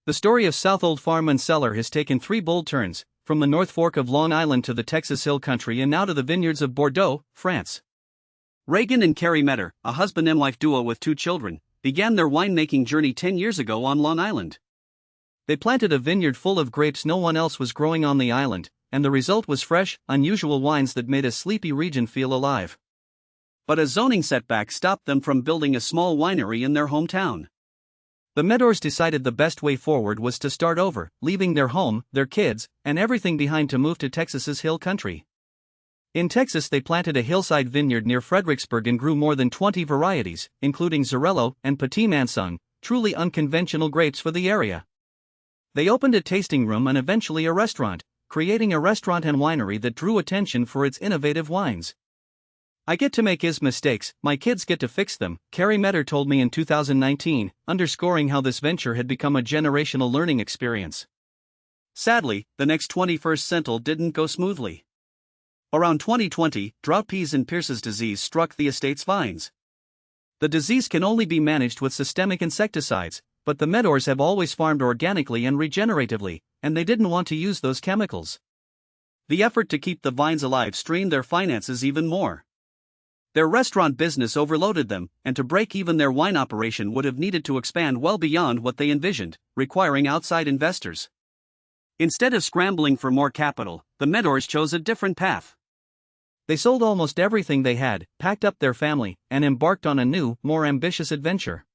The story of Southold Farm and Cellar has taken three bold turns, from the North Fork of Long Island to the Texas Hill Country and now to the vineyards of Bordeaux, France. Reagan and Carrie Metter, a husband and wife duo with 2 children, began their winemaking journey 10 years ago on Long Island. They planted a vineyard full of grapes no one else was growing on the island, and the result was fresh, unusual wines that made a sleepy region feel alive. But a zoning setback stopped them from building a small winery in their hometown. The Metters decided the best way forward was to start over, leaving their home, their kids, and everything behind to move to Texas's Hill Country. In Texas, they planted a hillside vineyard near Fredericksburg and grew more than 20 varieties, including Xarello and Petit Mansung, truly unconventional grapes for the area. They opened a tasting room and eventually a restaurant, creating a restaurant and winery that drew attention for its innovative wines. "I get to make his mistakes, my kids get to fix them," Carrie Metter told me in 2019, underscoring how this venture had become a generational learning experience. Sadly, the next 21st centennial didn't go smoothly. Around 2020, drought peas and Pierce's disease struck the estate's vines. The disease can only be managed with systemic insecticides, but the Metters have always farmed organically and regeneratively, and they didn't want to use those chemicals. The effort to keep the vines alive strained their finances even more. Their restaurant business overloaded them, and to break even their wine operation would have needed to expand well beyond what they envisioned, requiring outside investors. Instead of scrambling for more capital, the Metters chose a different path. They sold almost everything they had, packed up their family, and embarked on a new, more ambitious adventure.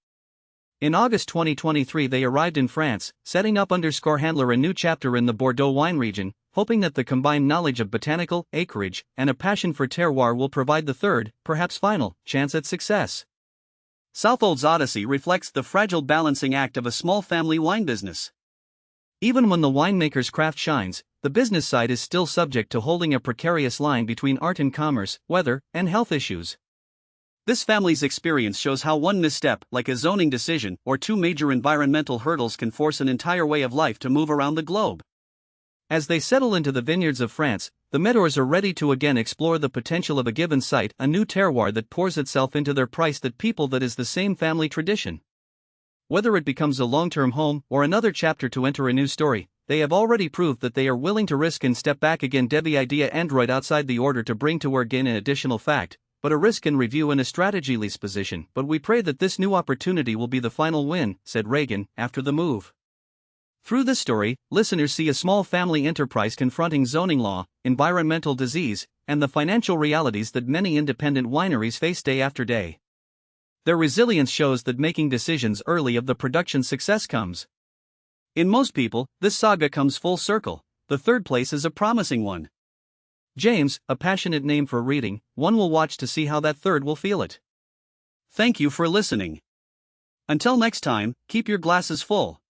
In August 2023 they arrived in France, setting up _handler a new chapter in the Bordeaux wine region, hoping that the combined knowledge of botanical, acreage, and a passion for terroir will provide the third, perhaps final, chance at success. Southold's odyssey reflects the fragile balancing act of a small family wine business. Even when the winemaker's craft shines, the business side is still subject to holding a precarious line between art and commerce, weather, and health issues. This family's experience shows how one misstep, like a zoning decision or 2 major environmental hurdles, can force an entire way of life to move around the globe. As they settle into the vineyards of France, the Metters are ready to again explore the potential of a given site, a new terroir that pours itself into their price, that people that is the same family tradition. Whether it becomes a long-term home or another chapter to enter a new story, they have already proved that they are willing to risk and step back again. Debbie idea Android outside the order to bring to work again an additional fact, but a risk and review and a strategy lease position. But we pray that this new opportunity will be the final win, said Reagan, after the move. Through this story, listeners see a small family enterprise confronting zoning law, environmental disease, and the financial realities that many independent wineries face day after day. Their resilience shows that making decisions early of the production success comes. In most people, this saga comes full circle. The third place is a promising one. James, a passionate name for reading, one will watch to see how that third will feel it. Thank you for listening. Until next time, keep your glasses full.